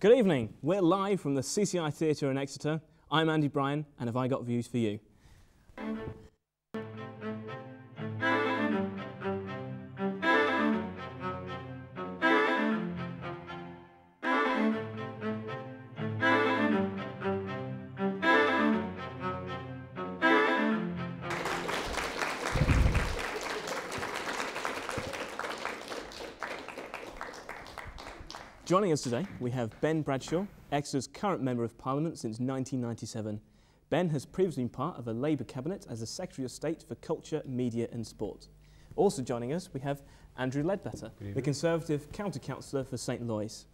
Good evening. We're live from the CCI Theatre in Exeter. I'm Andy Bryan, and have I got views for you? Joining us today, we have Ben Bradshaw, Exeter's current Member of Parliament since 1997. Ben has previously been part of a Labour cabinet as the Secretary of State for Culture, Media and Sport. Also joining us, we have Andrew Ledbetter, the Conservative Counter-Councillor for St Loyce.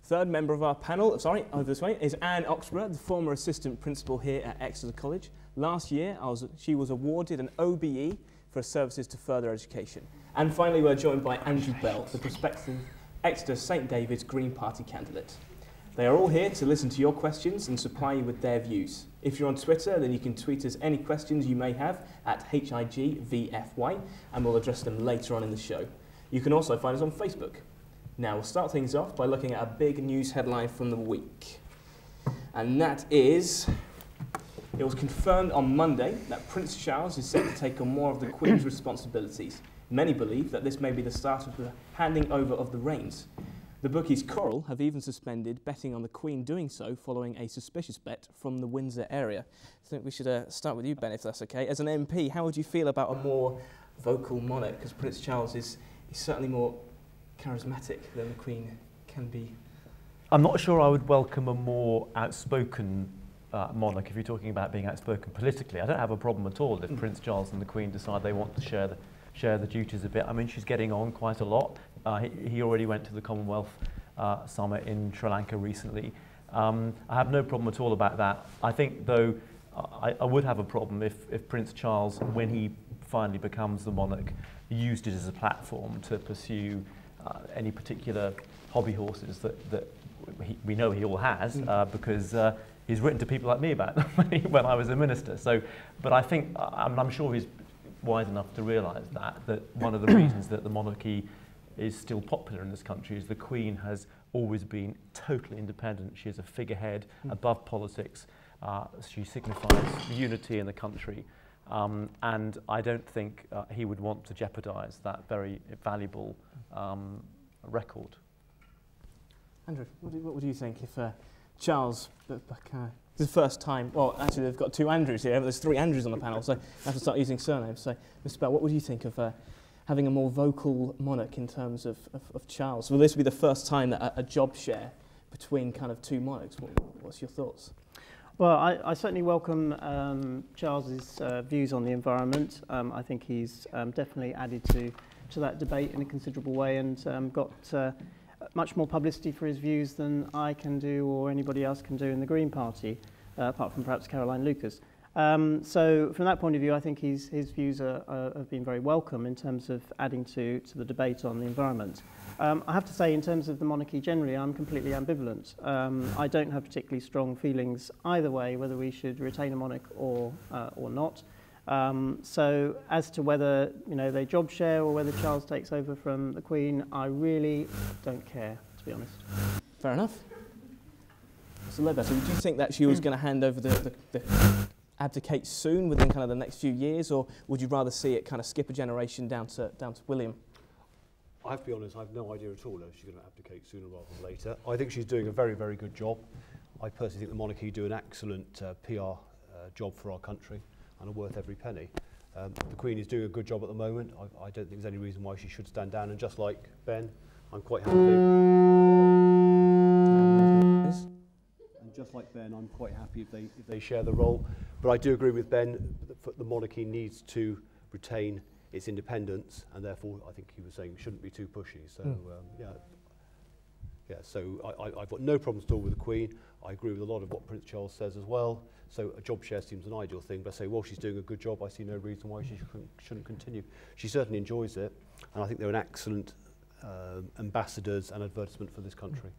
Third member of our panel, over this way, is Anne Oxborough, the former Assistant Principal here at Exeter College. Last year, she was awarded an OBE for her services to further education. And finally, we're joined by Andrew Bell, the prospective Exeter St David's Green Party candidate. They are all here to listen to your questions and supply you with their views. If you're on Twitter, then you can tweet us any questions you may have at HIGVFY, and we'll address them later on in the show. You can also find us on Facebook. Now, we'll start things off by looking at a big news headline from the week. And that is, it was confirmed on Monday that Prince Charles is set to take on more of the Queen's responsibilities. Many believe that this may be the start of the handing over of the reins. The bookies Coral have even suspended betting on the Queen doing so following a suspicious bet from the Windsor area. I think we should start with you, Ben, if that's okay. As an MP, how would you feel about a more vocal monarch? Because Prince Charles is certainly more charismatic than the Queen can be. I'm not sure I would welcome a more outspoken monarch if you're talking about being outspoken politically. I don't have a problem at all if Prince Charles and the Queen decide they want to share the duties a bit. I mean, she's getting on quite a lot. He already went to the Commonwealth Summit in Sri Lanka recently. I have no problem at all about that. I think, though, I would have a problem if Prince Charles, when he finally becomes the monarch, used it as a platform to pursue any particular hobby horses that we know he all has, because he's written to people like me about them when I was a minister. So, but I think, I'm sure he's wise enough to realise that one of the reasons that the monarchy is still popular in this country is the Queen has always been totally independent. She is a figurehead above politics. She signifies unity in the country. And I don't think he would want to jeopardise that very valuable record. Andrew, what would you think if Charles, it's the first time, well, actually they've got two Andrews here, there's three Andrews on the panel, so I have to start using surnames. So, Mr. Bell, what would you think of having a more vocal monarch in terms of Charles? Will this be the first time that a job share between kind of two monarchs? What's your thoughts? Well, I certainly welcome Charles's views on the environment. I think he's definitely added to that debate in a considerable way and got much more publicity for his views than I can do or anybody else can do in the Green Party, apart from perhaps Caroline Lucas. So from that point of view, I think his views have been very welcome in terms of adding to the debate on the environment. I have to say, in terms of the monarchy generally, I'm completely ambivalent. I don't have particularly strong feelings either way, whether we should retain a monarch or not. So as to whether they job share or whether Charles takes over from the Queen, I really don't care, to be honest. Fair enough. So Ledbetter, do you think that she was going to hand over the abdicate soon, within kind of the next few years, or would you rather see it kind of skip a generation down to William? I have to be honest, I have no idea at all if she's going to abdicate sooner rather than later. I think she's doing a very, very good job. I personally think the monarchy do an excellent PR job for our country and are worth every penny. The Queen is doing a good job at the moment. I don't think there's any reason why she should stand down, and just like Ben, I'm quite happy. And just like Ben, I'm quite happy if they share the role. But I do agree with Ben that the monarchy needs to retain its independence, and therefore I think he was saying shouldn't be too pushy. So so I've got no problems at all with the Queen. I agree with a lot of what Prince Charles says as well. So a job share seems an ideal thing, but I say, well, she's doing a good job. I see no reason why she shouldn't continue. She certainly enjoys it, and I think they're an excellent ambassadors and advertisement for this country.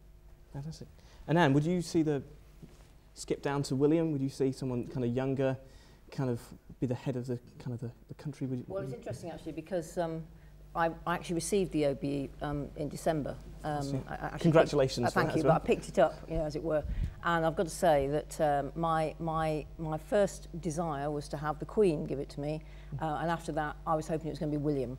Fantastic. And Anne, would you see the skip down to William? Would you see someone kind of younger, kind of be the head of the country? Well, it's interesting actually because I actually received the OBE in December. Congratulations! Thank you, but I picked it up, you know, as it were. And I've got to say that my first desire was to have the Queen give it to me, and after that, I was hoping it was going to be William.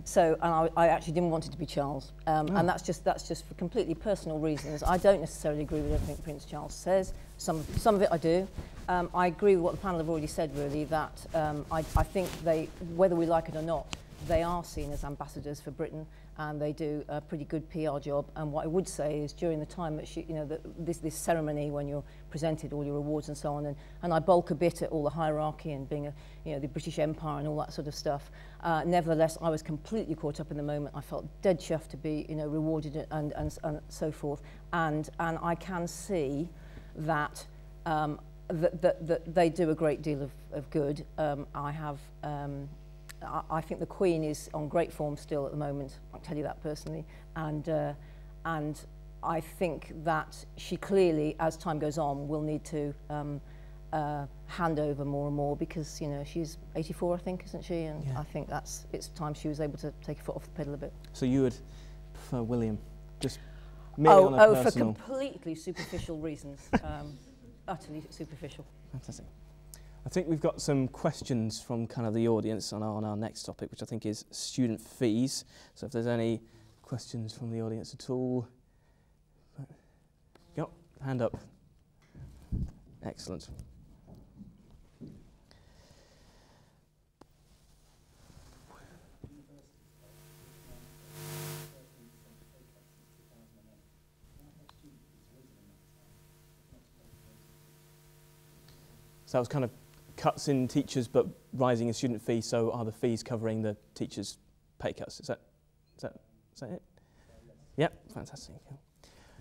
So, and I actually didn't want it to be Charles, and that's just for completely personal reasons. I don't necessarily agree with everything Prince Charles says. Some of it I do. I agree with what the panel have already said, really, that I think they, whether we like it or not, they are seen as ambassadors for Britain, and they do a pretty good PR job. And what I would say is, during the time that this ceremony, when you're presented all your awards and so on, and I bulk a bit at all the hierarchy and being the British Empire and all that sort of stuff. Nevertheless, I was completely caught up in the moment. I felt dead chuffed to be rewarded and so forth. And I can see that that they do a great deal of good. I think the Queen is on great form still at the moment. I'll tell you that personally, and I think that she clearly, as time goes on, will need to hand over more and more, because she's 84, I think, isn't she? And I think it's time she was able to take a foot off the pedal a bit. So you would prefer William, just merely on a personal... for completely superficial reasons, utterly superficial. Fantastic. I think we've got some questions from kind of the audience on our next topic, which I think is student fees. So if there's any questions from the audience at all. Yep, hand up. Excellent. So that was kind of cuts in teachers but rising in student fees, so are the fees covering the teachers' pay cuts? Is that it? Yep, fantastic.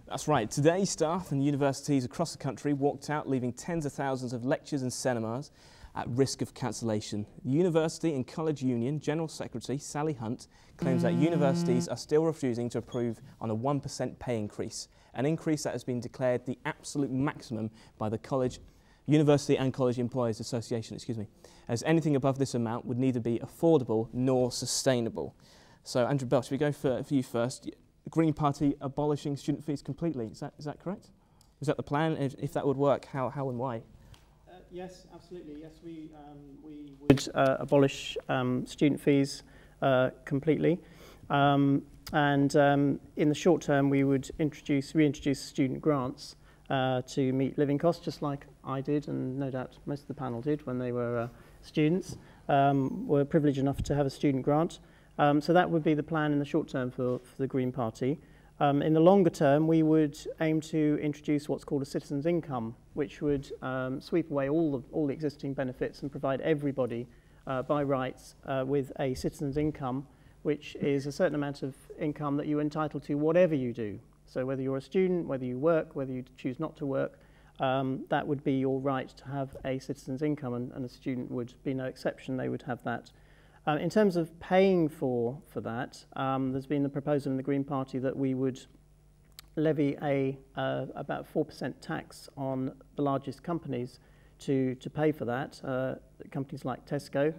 That's right. Today, staff and universities across the country walked out, leaving tens of thousands of lectures and seminars at risk of cancellation. The University and College Union General Secretary Sally Hunt claims that universities are still refusing to approve on a 1% pay increase, an increase that has been declared the absolute maximum by the University and College Employers Association, as anything above this amount would neither be affordable nor sustainable. So, Andrew Bell, should we go for you first? The Green Party abolishing student fees completely, is that correct? Is that the plan? If that would work, how and why? Yes, absolutely. Yes, we would abolish student fees completely. And in the short term, we would reintroduce student grants to meet living costs, just like I did, and no doubt most of the panel did when they were students, were privileged enough to have a student grant. So that would be the plan in the short term for the Green Party. In the longer term, we would aim to introduce what's called a citizen's income, which would sweep away all the existing benefits and provide everybody by rights with a citizen's income, which is a certain amount of income that you're entitled to whatever you do. So whether you're a student, whether you work, whether you choose not to work, that would be your right to have a citizen's income, and a student would be no exception. They would have that. In terms of paying for that, there's been the proposal in the Green Party that we would levy about 4% tax on the largest companies to pay for that. Companies like Tesco,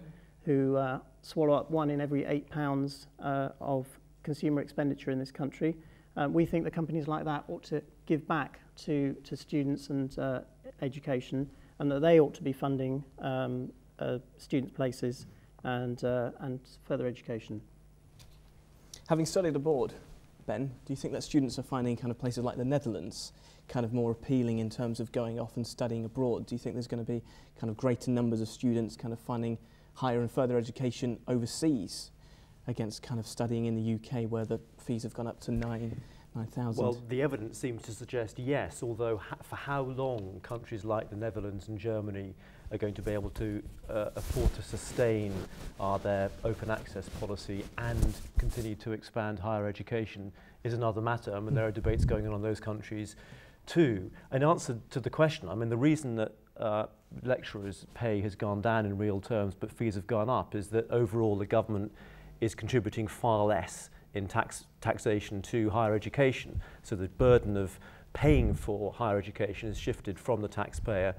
who swallow up 1 in every £8 of consumer expenditure in this country. We think that companies like that ought to give back to students and education, and that they ought to be funding student places and further education. Having studied abroad, Ben, do you think that students are finding kind of places like the Netherlands kind of more appealing in terms of going off and studying abroad? Do you think there's going to be kind of greater numbers of students kind of finding higher and further education overseas against kind of studying in the UK, where the fees have gone up to 9,000? Well, the evidence seems to suggest yes, although for how long countries like the Netherlands and Germany are going to be able to afford to sustain their open access policy and continue to expand higher education is another matter. I mean, there are debates going on in those countries too. In answer to the question, I mean, the reason that lecturers' pay has gone down in real terms but fees have gone up is that overall the government is contributing far less in taxation to higher education. So the burden of paying for higher education is shifted from the taxpayer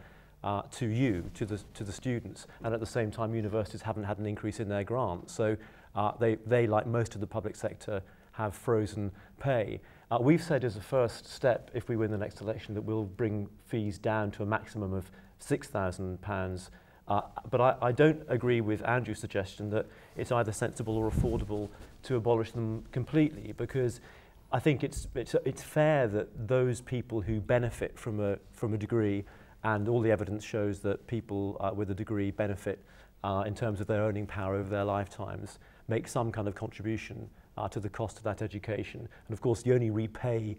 to the students, and at the same time universities haven't had an increase in their grants. So they, like most of the public sector, have frozen pay. We've said as a first step, if we win the next election, that we'll bring fees down to a maximum of £6,000. But I don't agree with Andrew's suggestion that it's either sensible or affordable to abolish them completely, because I think it's fair that those people who benefit from a degree, and all the evidence shows that people with a degree benefit in terms of their earning power over their lifetimes, make some kind of contribution to the cost of that education. And of course, you only repay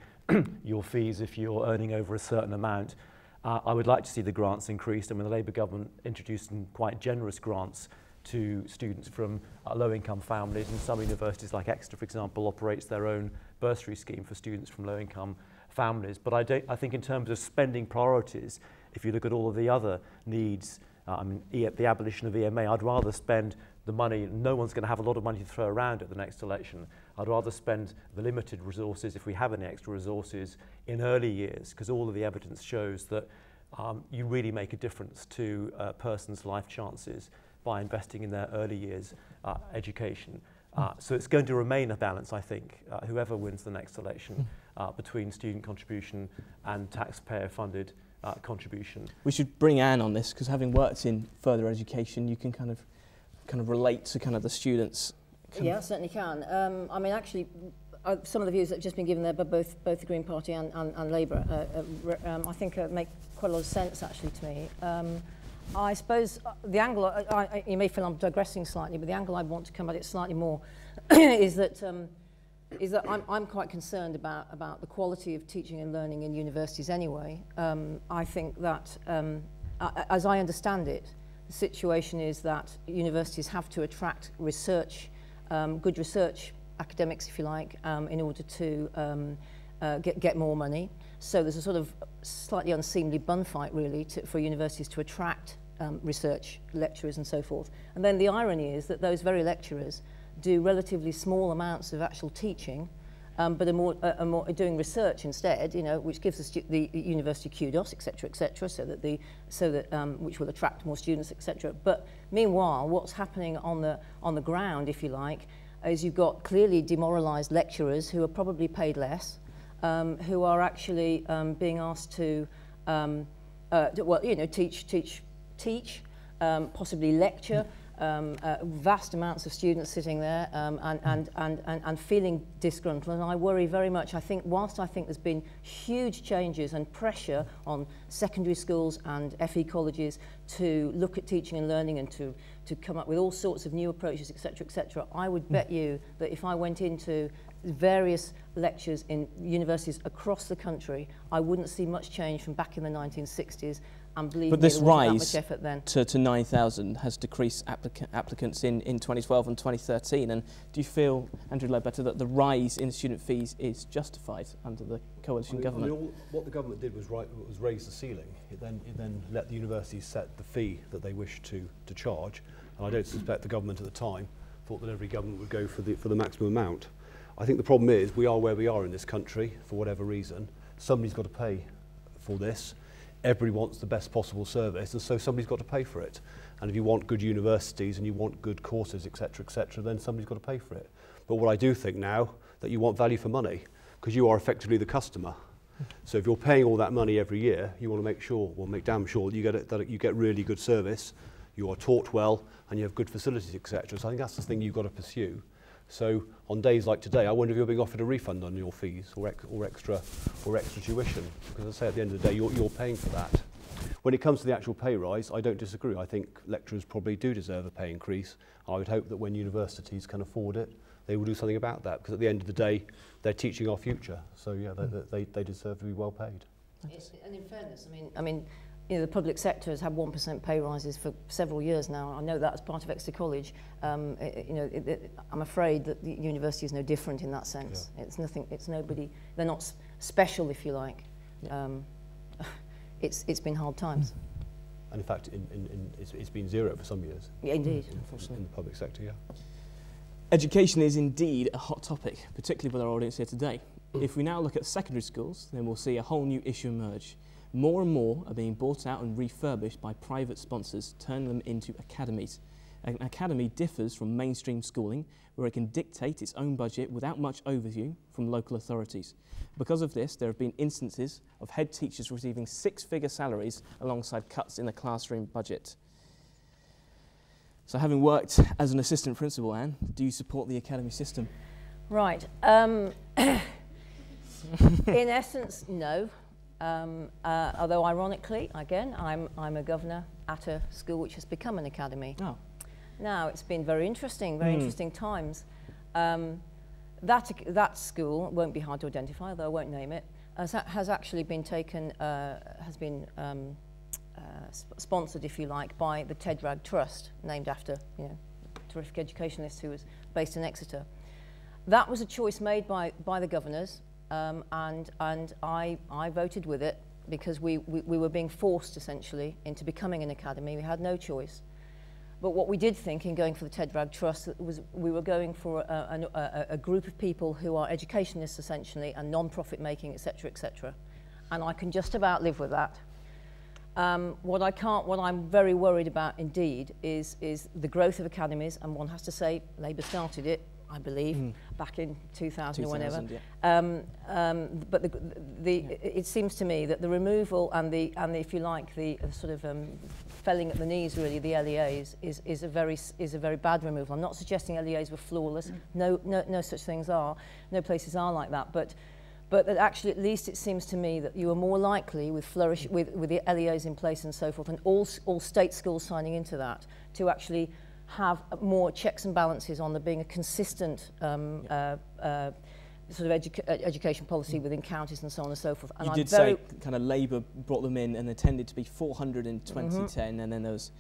your fees if you're earning over a certain amount. I would like to see the grants increased. I mean, the Labour government introduced some quite generous grants to students from low-income families, and some universities like Exeter, for example, operates their own bursary scheme for students from low-income families. But I think in terms of spending priorities, if you look at all of the other needs, I mean, the abolition of EMA, I'd rather spend the money. No one's going to have a lot of money to throw around at the next election. I'd rather spend the limited resources, if we have any extra resources, in early years, because all of the evidence shows that you really make a difference to a person's life chances by investing in their early years education. So it's going to remain a balance, I think, whoever wins the next election, between student contribution and taxpayer-funded contribution. We should bring Anne on this, because having worked in further education, you can kind of relate to kind of the students. Yeah, I certainly can. I mean, actually, some of the views that have just been given there by both the Green Party and Labour, I think make quite a lot of sense, actually, to me. I suppose the angle, you may feel I'm digressing slightly, but the angle I want to come at it slightly more is that I'm quite concerned about the quality of teaching and learning in universities anyway. I think that, as I understand it, the situation is that universities have to attract research, good research academics, if you like, in order to get more money. So there's a sort of slightly unseemly bun fight, really, for universities to attract research lecturers and so forth. And then the irony is that those very lecturers do relatively small amounts of actual teaching, but are more doing research instead, you know, which gives the university kudos, etc., so that which will attract more students, etc. But meanwhile, what's happening on the ground, if you like, is you've got clearly demoralised lecturers who are probably paid less, who are actually being asked to, well, you know, teach, possibly lecture. Vast amounts of students sitting there and feeling disgruntled, and I worry very much. I think whilst I think there's been huge changes and pressure on secondary schools and FE colleges to look at teaching and learning and to come up with all sorts of new approaches, etc., I would bet you that if I went into various lectures in universities across the country, I wouldn't see much change from back in the 1960s. But this rise to 9,000 has decreased applicants in 2012 and 2013. And do you feel, Andrew Ledbetter, that the rise in student fees is justified under the coalition government? What the government did was raise the ceiling. It then let the universities set the fee that they wished to charge. And I don't suspect the government at the time thought that every government would go for the maximum amount. I think the problem is we are where we are in this country for whatever reason. Somebody's got to pay for this. Everybody wants the best possible service, and so somebody's got to pay for it. And if you want good universities and you want good courses, etc., then somebody's got to pay for it. But what I do think now, that you want value for money, because you are effectively the customer. So if you're paying all that money every year, you want to make sure, well, make damn sure that you get really good service, you are taught well, and you have good facilities, etc. So I think that's the thing you've got to pursue. So on days like today, I wonder if you're being offered a refund on your fees or extra tuition, because as I say, at the end of the day, you're paying for that. When it comes to the actual pay rise, I don't disagree. I think lecturers probably do deserve a pay increase. I would hope that when universities can afford it, they will do something about that, because at the end of the day, they're teaching our future. So yeah, they deserve to be well paid. And in fairness, I mean, you know, the public sector has had 1% pay rises for several years now. I know that as part of Exeter College. I'm afraid that the university is no different in that sense. Yeah. It's nothing. It's nobody. They're not special, if you like. Yeah. It's been hard times. And in fact, it's been zero for some years. Yeah, indeed. In the public sector, yeah. Education is indeed a hot topic, particularly with our audience here today. If we now look at secondary schools, then we'll see a whole new issue emerge. More and more are being bought out and refurbished by private sponsors, turning them into academies. An academy differs from mainstream schooling, where it can dictate its own budget without much overview from local authorities. Because of this, there have been instances of head teachers receiving six-figure salaries alongside cuts in the classroom budget. So having worked as an assistant principal, Anne, do you support the academy system? Right. In essence, no. Although ironically, again, I'm a governor at a school which has become an academy. Oh. Now, it's been very interesting times. That school, won't be hard to identify, though I won't name it, has actually been taken, sponsored, if you like, by the Tedrag Trust, named after, a terrific educationalist who was based in Exeter. That was a choice made by the governors, and I voted with it because we were being forced, essentially, into becoming an academy. We had no choice. But what we did think in going for the Tedrag Trust was we were going for a group of people who are educationalists, essentially, and non-profit making, etc., etc. And I can just about live with that. What I'm very worried about, indeed, is the growth of academies, and one has to say Labour started it, I believe, back in 2000 or whenever. Yeah. But it seems to me that the removal and the if you like, the sort of felling at the knees, really, the LEAs is a very bad removal. I'm not suggesting LEAs were flawless. No such things are. No places are like that. But that actually, at least it seems to me that you are more likely with the LEAs in place and so forth, and all state schools signing into that, to actually have more checks and balances on there being a consistent sort of education policy within counties and so on and so forth. And you did say kind of Labour brought them in, and there tended to be 400 in 2010, and then there was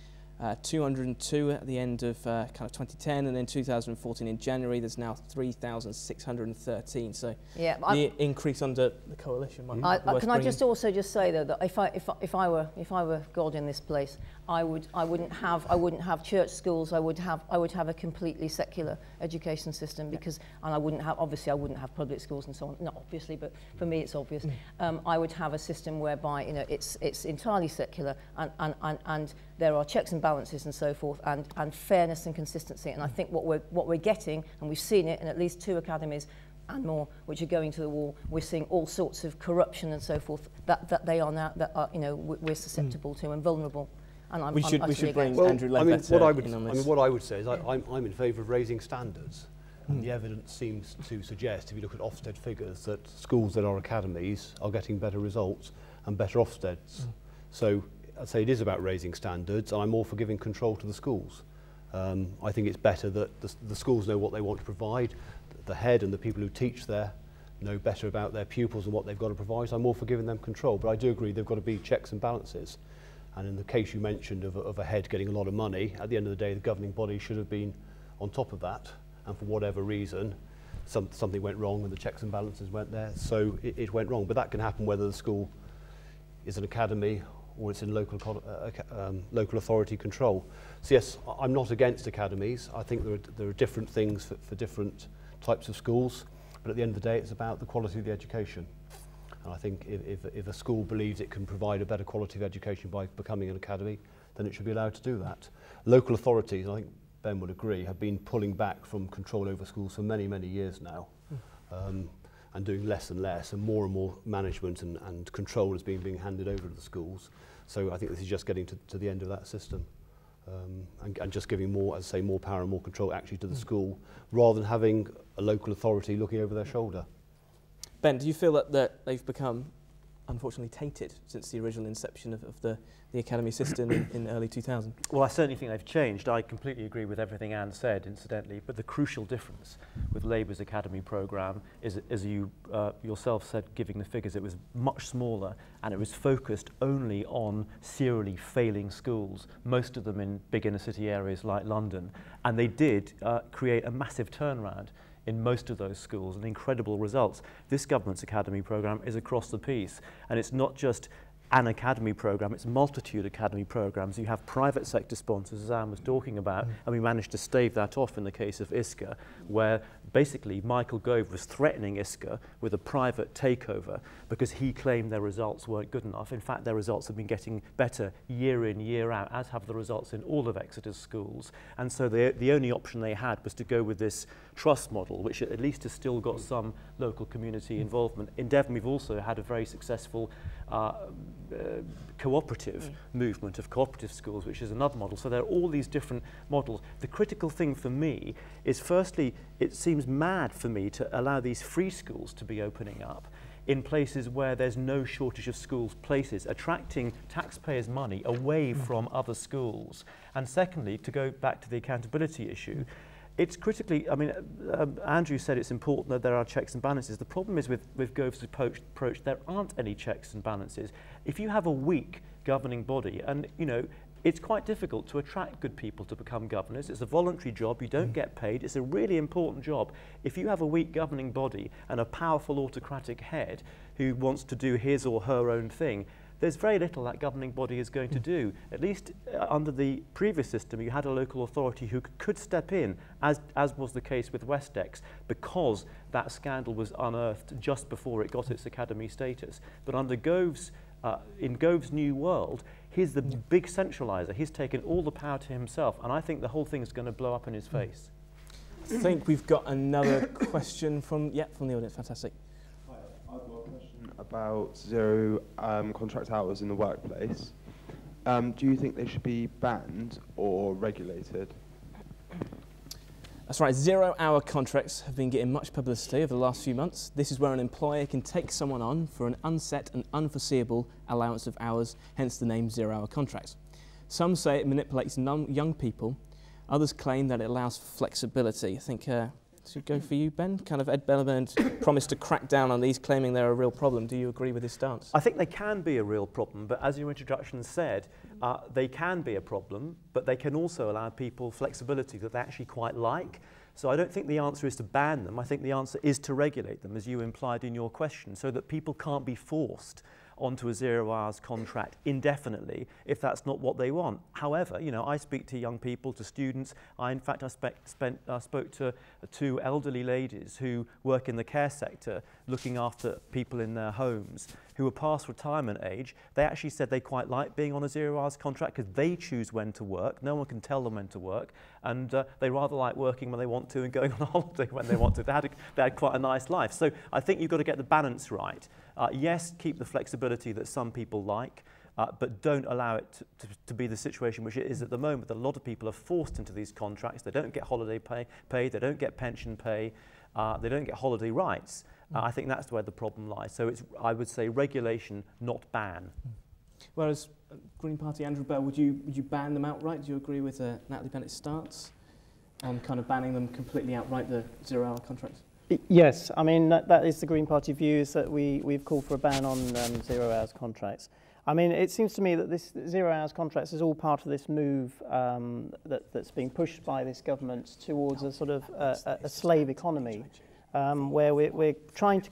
202 at the end of kind of 2010, and then 2014 in January there's now 3,613. So yeah, the increase under the coalition might be worth can I just also just say though that if I were God in this place, I wouldn't have church schools. I would have a completely secular education system, because and I wouldn't have public schools and so on. Not obviously, but for me it's obvious. I would have a system whereby it's entirely secular, and there are checks and balances and so forth, and fairness and consistency. And I think what we're getting, and we've seen it in at least 2 academies and more, which are going to the wall. We're seeing all sorts of corruption and so forth that they are now, that are, we're susceptible to and vulnerable. And we should bring Andrew Ledbetter in on this. What I would say is I'm in favour of raising standards. And the evidence seems to suggest, if you look at Ofsted figures, that schools that are academies are getting better results and better Ofsteds. So I'd say it is about raising standards, and I'm all for giving control to the schools. I think it's better that the schools know what they want to provide. The head and the people who teach there know better about their pupils and what they've got to provide. So I'm all for giving them control, but I do agree they've got to be checks and balances. And in the case you mentioned of a head getting a lot of money, at the end of the day, the governing body should have been on top of that. And for whatever reason, something went wrong and the checks and balances went there. So it went wrong. But that can happen whether the school is an academy or it's in local authority control. So yes, I'm not against academies. I think there are different things for different types of schools. But at the end of the day, it's about the quality of the education. And I think if a school believes it can provide a better quality of education by becoming an academy, then it should be allowed to do that. Local authorities, I think Ben would agree, have been pulling back from control over schools for many, many years now, and doing less and less, and more management and control is being handed over to the schools. So I think this is just getting to the end of that system, and just giving more, as I say, more power and more control actually to the school, rather than having a local authority looking over their shoulder. Ben, do you feel that they've become, unfortunately, tainted since the original inception of the academy system in the early 2000s? Well, I certainly think they've changed. I completely agree with everything Anne said, incidentally, but the crucial difference with Labour's academy programme is, as you yourself said, giving the figures, it was much smaller, and it was focused only on serially failing schools, most of them in big inner city areas like London, and they did create a massive turnaround in most of those schools and incredible results. This government's academy programme is across the piece, and it's not just an academy programme, it's a multitude of academy programmes. You have private sector sponsors, as Anne was talking about, and we managed to stave that off in the case of ISCA, where basically Michael Gove was threatening ISCA with a private takeover because he claimed their results weren't good enough. In fact, their results have been getting better year in, year out, as have the results in all of Exeter's schools. And so the only option they had was to go with this trust model, which at least has still got some local community involvement. In Devon, we've also had a very successful cooperative movement of cooperative schools, which is another model. So there are all these different models. The critical thing for me is, firstly, it seems mad for me to allow these free schools to be opening up in places where there's no shortage of schools places, attracting taxpayers' money away from other schools. And secondly, to go back to the accountability issue, it's critically, I mean, Andrew said it's important that there are checks and balances. The problem is with Gove's approach, there aren't any checks and balances. If you have a weak governing body, and, you know, it's quite difficult to attract good people to become governors. It's a voluntary job, you don't get paid, it's a really important job. If you have a weak governing body and a powerful autocratic head who wants to do his or her own thing, there's very little that governing body is going to do. At least under the previous system, you had a local authority who could step in, as was the case with Westex, because that scandal was unearthed just before it got its academy status. But under Gove's, in Gove's new world, he's the big centraliser. He's taken all the power to himself, and I think the whole thing is going to blow up in his face. I think we've got another question from the audience. Fantastic. I've got a question about zero contract hours in the workplace. Do you think they should be banned or regulated? That's right, 0-hour contracts have been getting much publicity over the last few months. This is where an employer can take someone on for an unset and unforeseeable allowance of hours, hence the name 0-hour contracts. Some say it manipulates young people, others claim that it allows flexibility. I think should go for you, Ben? Kind of Ed Miliband promised to crack down on these, claiming they're a real problem. Do you agree with his stance? I think they can be a real problem, but as your introduction said, they can be a problem, but they can also allow people flexibility that they actually quite like. So I don't think the answer is to ban them. I think the answer is to regulate them, as you implied in your question, so that people can't be forced onto a 0 hours contract indefinitely if that's not what they want. However, you know, I speak to young people, to students. In fact, I spoke to two elderly ladies who work in the care sector looking after people in their homes who are past retirement age. They actually said they quite like being on a 0 hours contract because they choose when to work. No one can tell them when to work, and they rather like working when they want to and going on holiday when they want to. They had quite a nice life. So I think you've got to get the balance right. Yes, keep the flexibility that some people like, but don't allow it to be the situation which it is at the moment, that a lot of people are forced into these contracts. They don't get holiday pay, they don't get pension pay, they don't get holiday rights. I think that's where the problem lies. So it's, I would say, regulation, not ban. Whereas Green Party, Andrew Bell, would you ban them outright? Do you agree with Natalie Bennett's stance on kind of banning them completely outright, the 0 hour contracts? Yes, I mean, that is the Green Party view, is that we've called for a ban on 0 hours contracts. I mean, it seems to me that this 0 hours contracts is all part of this move that's being pushed by this government towards a sort of a slave economy, where we're trying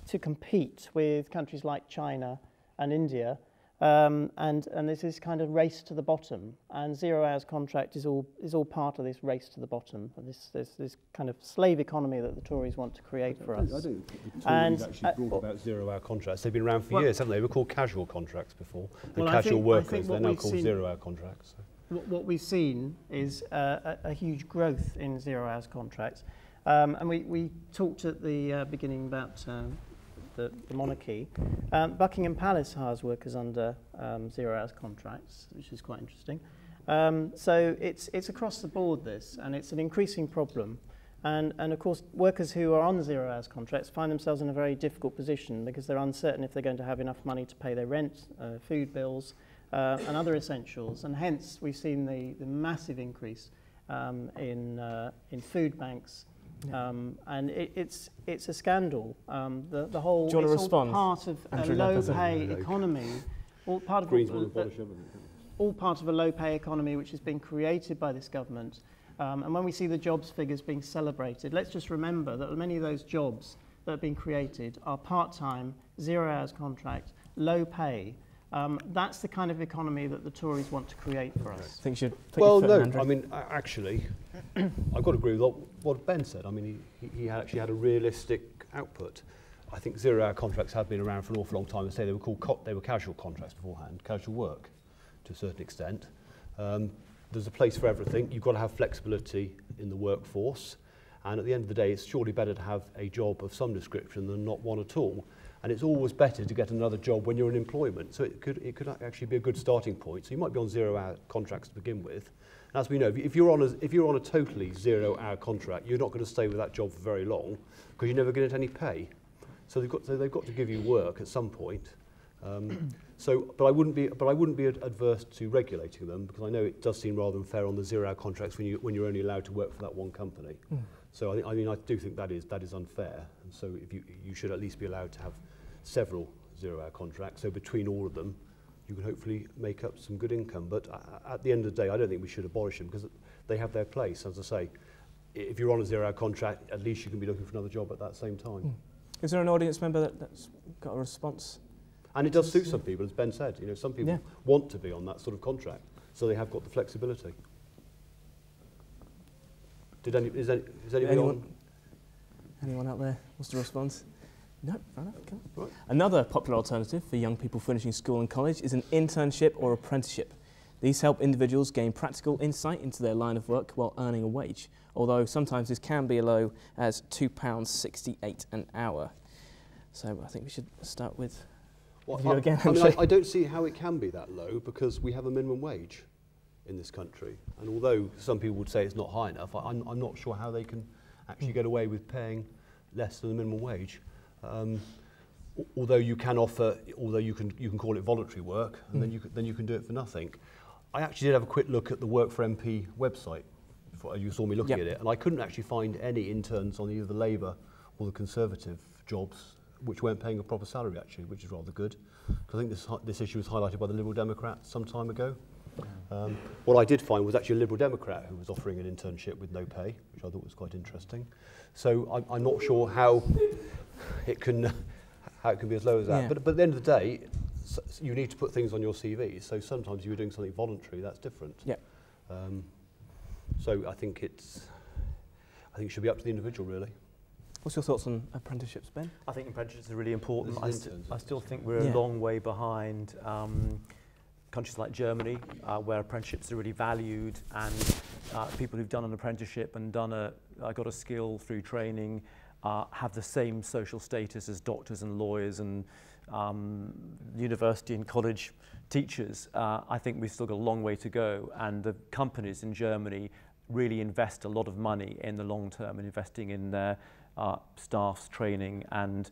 to compete with countries like China and India, and there's this kind of race to the bottom, and 0 hours contract is all part of this race to the bottom, this kind of slave economy that the Tories want to create for us. I don't think the Tories actually brought about 0 hour contracts. They've been around for years, haven't they? They were called casual contracts before, and casual workers. They're now called 0 hour contracts. So. What we've seen is a huge growth in 0 hours contracts, and we talked at the beginning about the monarchy. Buckingham Palace hires workers under 0 hours contracts, which is quite interesting. So it's across the board, this, and it's an increasing problem. And of course, workers who are on 0 hours contracts find themselves in a very difficult position because they're uncertain if they're going to have enough money to pay their rent, food bills, and other essentials. And hence, we've seen the massive increase in food banks. And it's a scandal. The whole, it's all part of a low-pay economy, all part of a low-pay economy which has been created by this government. And when we see the jobs figures being celebrated, let's just remember that many of those jobs that have been created are part-time, 0 hours contract, low pay, That's the kind of economy that the Tories want to create for us. I think you should put Well, your foot in, no, Andrew. I mean, actually, I've got to agree with what Ben said. I mean, he actually had a realistic output. I think zero-hour contracts have been around for an awful long time. They were they were casual contracts beforehand, casual work to a certain extent. There's a place for everything. You've got to have flexibility in the workforce. And at the end of the day, it's surely better to have a job of some description than not one at all. And it's always better to get another job when you're in employment. So it could actually be a good starting point. So you might be on zero-hour contracts to begin with. And as we know, if you're on a totally zero-hour contract, you're not going to stay with that job for very long because you're never going to get any pay. So they've got to give you work at some point. But I wouldn't be adverse to regulating them because I know it does seem rather unfair on the zero-hour contracts when you're only allowed to work for that one company. So I do think that is unfair. And so if you should at least be allowed to have several zero-hour contracts. So between all of them, you can hopefully make up some good income. But at the end of the day, I don't think we should abolish them because they have their place. As I say, if you're on a zero-hour contract, at least you can be looking for another job at that same time. Is there an audience member that's got a response? And it does suit some people, as Ben said. You know, some people want to be on that sort of contract, so they have got the flexibility. Is anyone out there wants to respond? No, fair enough. Okay. Right. Another popular alternative for young people finishing school and college is an internship or apprenticeship. These help individuals gain practical insight into their line of work while earning a wage, although sometimes this can be as low as £2.68 an hour. So I think we should start with you again. I don't see how it can be that low because we have a minimum wage in this country. And although some people would say it's not high enough, I'm not sure how they can actually get away with paying less than the minimum wage. Although you can call it voluntary work, and then you can do it for nothing. I actually did have a quick look at the Work for MP website. You saw me looking at it, and I couldn't actually find any interns on either the Labour or the Conservative jobs which weren't paying a proper salary actually, which is rather good. Because I think this issue was highlighted by the Liberal Democrats some time ago. What I did find was actually a Liberal Democrat who was offering an internship with no pay, which I thought was quite interesting. So I'm not sure how it can be as low as that. But at the end of the day, you need to put things on your CV. So sometimes you were doing something voluntary, that's different. So I think it should be up to the individual, really. What's your thoughts on apprenticeships, Ben? I think apprenticeships are really important. I still think we're a long way behind countries like Germany, where apprenticeships are really valued, and people who've done an apprenticeship and got a skill through training have the same social status as doctors and lawyers and university and college teachers. I think we've still got a long way to go, and the companies in Germany really invest a lot of money in the long term in investing in their staff's training and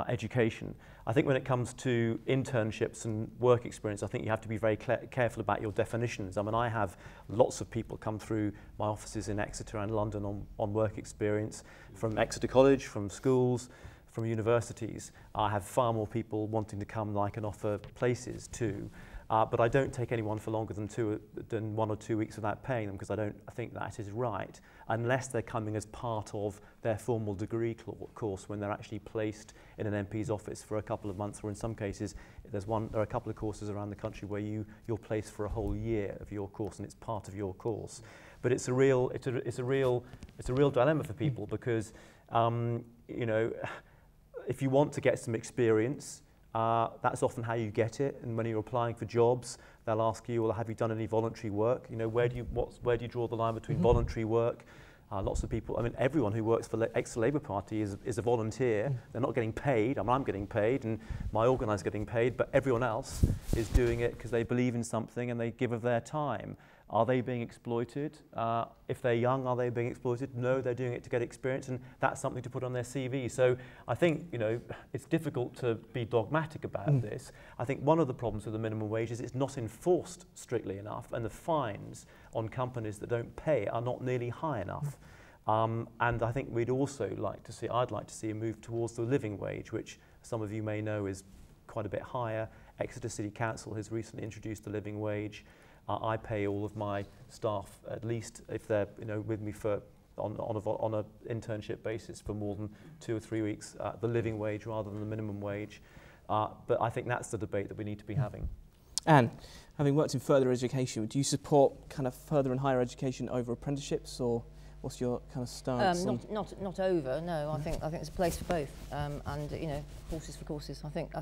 education. I think when it comes to internships and work experience, I think you have to be very careful about your definitions. I mean, I have lots of people come through my offices in Exeter and London on work experience from Exeter College, from schools, from universities. I have far more people wanting to come and I can offer places too. But I don't take anyone for longer than 1 or 2 weeks without paying them, because I think that is right, unless they're coming as part of their formal degree course when they're actually placed in an MP's office for a couple of months, or in some cases there are a couple of courses around the country where you're placed for a whole year of your course and it's part of your course. But it's a real dilemma for people, because you know, if you want to get some experience, that's often how you get it. And when you're applying for jobs, they'll ask you, well, have you done any voluntary work? You know, where do you draw the line between voluntary work? Lots of people, I mean, everyone who works for the ex-Labour Party is a volunteer. They're not getting paid. I mean, I'm getting paid and my organiser's getting paid, but everyone else is doing it because they believe in something and they give of their time. Are they being exploited? If they're young, are they being exploited? No, they're doing it to get experience, and that's something to put on their CV. So I think, you know, it's difficult to be dogmatic about this. I think one of the problems with the minimum wage is it's not enforced strictly enough, and the fines on companies that don't pay are not nearly high enough. And I think I'd like to see a move towards the living wage, which some of you may know is quite a bit higher. Exeter City Council has recently introduced the living wage. I pay all of my staff, at least if they're with me on an internship basis for more than 2 or 3 weeks, the living wage rather than the minimum wage. But I think that's the debate that we need to be having. Anne, having worked in further education, do you support kind of further and higher education over apprenticeships, or what's your kind of stance? Not over. No, I think there's a place for both, and you know, horses for courses. I think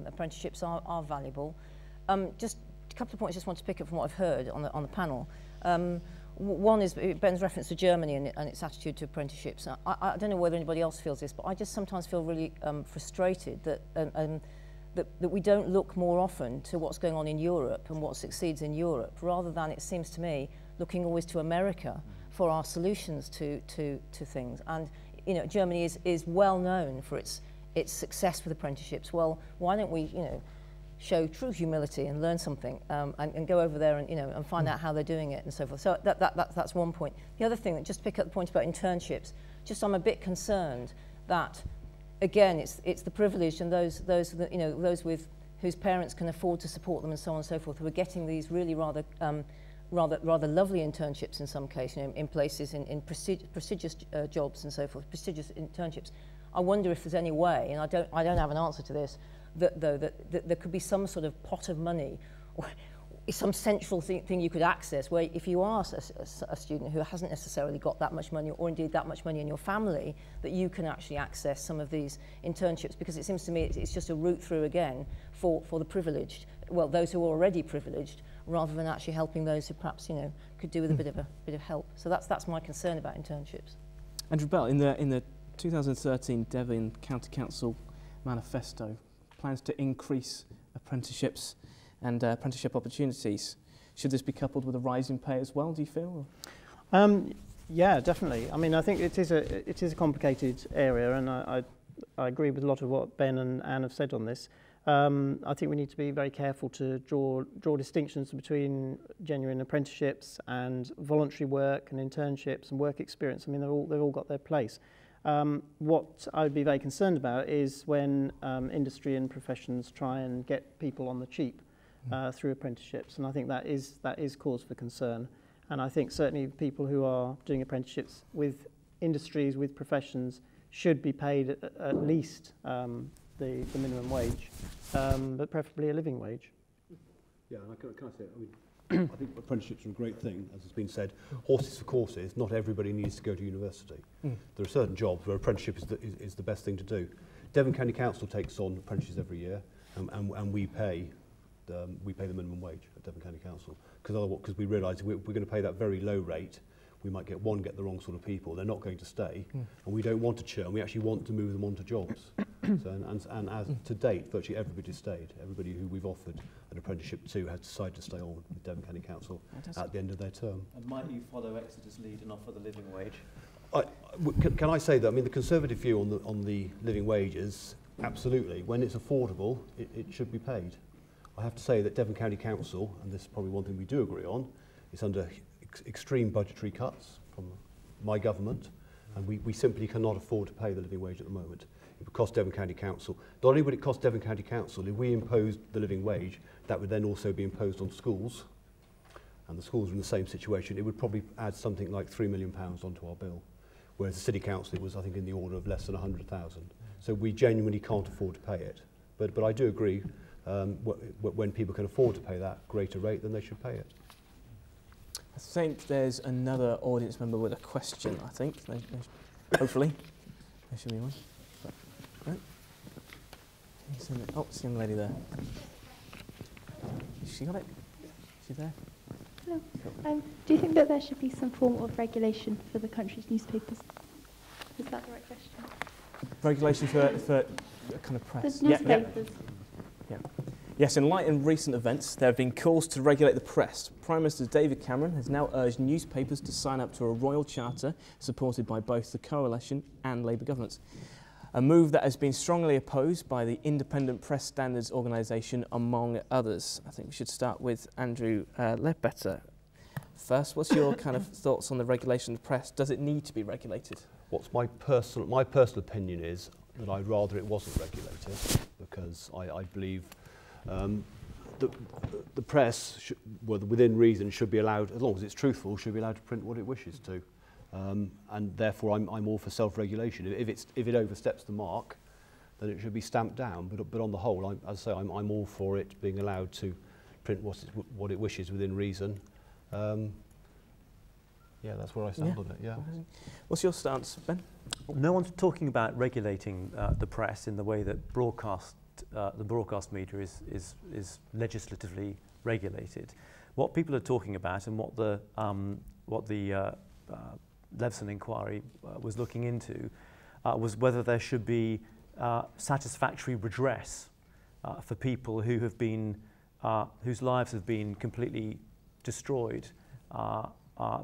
apprenticeships are valuable. Just a couple of points I just want to pick up from what I've heard on the panel. One is Ben's reference to Germany and its attitude to apprenticeships. I don't know whether anybody else feels this, but I just sometimes feel really frustrated that we don't look more often to what's going on in Europe and what succeeds in Europe, rather than, it seems to me, looking always to America for our solutions to things. And you know, Germany is well known for its success with apprenticeships. Well, why don't we, you know, show true humility and learn something, and go over there and, you know, and find out how they're doing it and so forth. So that's one point. The other thing, just to pick up the point about internships, just I'm a bit concerned that, again, it's the privileged and those you know, those with whose parents can afford to support them and so on and so forth, who are getting these really rather lovely internships in some cases, you know, in places in prestigious jobs and so forth, prestigious internships. I wonder if there's any way, and I don't have an answer to this, that there could be some sort of pot of money, or some central thing you could access, where if you are a student who hasn't necessarily got that much money, or indeed that much money in your family, that you can actually access some of these internships, because it seems to me it's just a route through again for the privileged, well, those who are already privileged, rather than actually helping those who perhaps, you know, could do with a bit of help. So that's my concern about internships. Andrew Bell, in the 2013 Devon County Council manifesto, plans to increase apprenticeships and apprenticeship opportunities. Should this be coupled with a rise in pay as well, do you feel? Yeah, definitely. I mean, I think it is a complicated area, and I agree with a lot of what Ben and Anne have said on this. I think we need to be very careful to draw distinctions between genuine apprenticeships and voluntary work and internships and work experience. I mean, they've all got their place. What I would be very concerned about is when industry and professions try and get people on the cheap through apprenticeships, and I think that is cause for concern. And I think certainly people who are doing apprenticeships with industries, with professions, should be paid at least the minimum wage, but preferably a living wage. Yeah, and can I say, I mean, I think apprenticeships are a great thing, as has been said. Horses for courses, not everybody needs to go to university. There are certain jobs where apprenticeship is the best thing to do. Devon County Council takes on apprentices every year, and we pay the minimum wage at Devon County Council, because we realise we're going to pay that very low rate. We might get the wrong sort of people. They're not going to stay, and we don't want to churn. We actually want to move them onto jobs. So, and as to date, virtually everybody stayed. Everybody who we've offered an apprenticeship to has decided to stay on with Devon County Council at the end of their term. And might you follow Exeter's lead and offer the living wage? Can I say that? I mean, the Conservative view on the living wage is absolutely, when it's affordable, it should be paid. I have to say that Devon County Council, and this is probably one thing we do agree on, is under extreme budgetary cuts from my government, and we simply cannot afford to pay the living wage at the moment. It would cost Devon County Council. Not only would it cost Devon County Council, if we imposed the living wage, that would then also be imposed on schools, and the schools are in the same situation. It would probably add something like £3 million onto our bill, whereas the City Council, it was, I think, in the order of less than 100,000. So we genuinely can't afford to pay it. But I do agree, when people can afford to pay that greater rate, then they should pay it. I think there's another audience member with a question, I think. Hopefully. There should be one. Right. Oh, it's the young lady there. She got it? She's there? Hello. Do you think that there should be some form of regulation for the country's newspapers? Is that the right question? Regulation for kind of press? The newspapers. Yeah. Yes, in light of recent events, there have been calls to regulate the press. Prime Minister David Cameron has now urged newspapers to sign up to a royal charter supported by both the Coalition and Labour governments. A move that has been strongly opposed by the Independent Press Standards Organisation, among others. I think we should start with Andrew Ledbetter. First, what's your kind of thoughts on the regulation of the press? Does it need to be regulated? What's my personal opinion is that I'd rather it wasn't regulated, because I believe the press, within reason, should be allowed, as long as it's truthful, should be allowed to print what it wishes to. And therefore I'm all for self-regulation. If it oversteps the mark, then it should be stamped down. But on the whole, as I say, I'm all for it being allowed to print what it wishes within reason. Yeah, that's where I stand on it, yeah. What's your stance, Ben? No one's talking about regulating the press in the way that the broadcast media is legislatively regulated. What people are talking about, and what the Leveson inquiry was looking into, was whether there should be satisfactory redress for people who have been, whose lives have been completely destroyed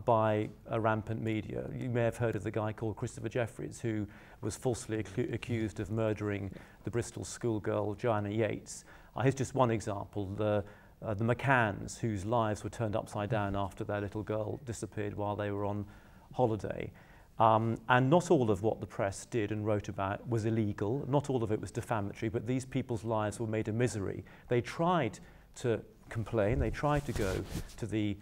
by a rampant media. You may have heard of the guy called Christopher Jeffries, who was falsely accused of murdering the Bristol schoolgirl Joanna Yates. Here's just one example. The McCanns, whose lives were turned upside down after their little girl disappeared while they were on holiday. And not all of what the press did and wrote about was illegal. Not all of it was defamatory, but these people's lives were made a misery. They tried to complain. They tried to go to the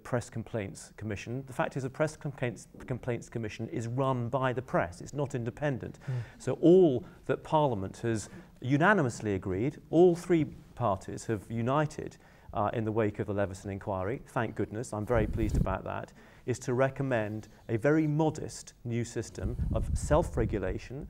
Press Complaints Commission. The fact is, the Press Complaints Commission is run by the press. It's not independent. So all that Parliament has unanimously agreed, all three parties have united in the wake of the Leveson inquiry, thank goodness, I'm very pleased about that, is to recommend a very modest new system of self-regulation,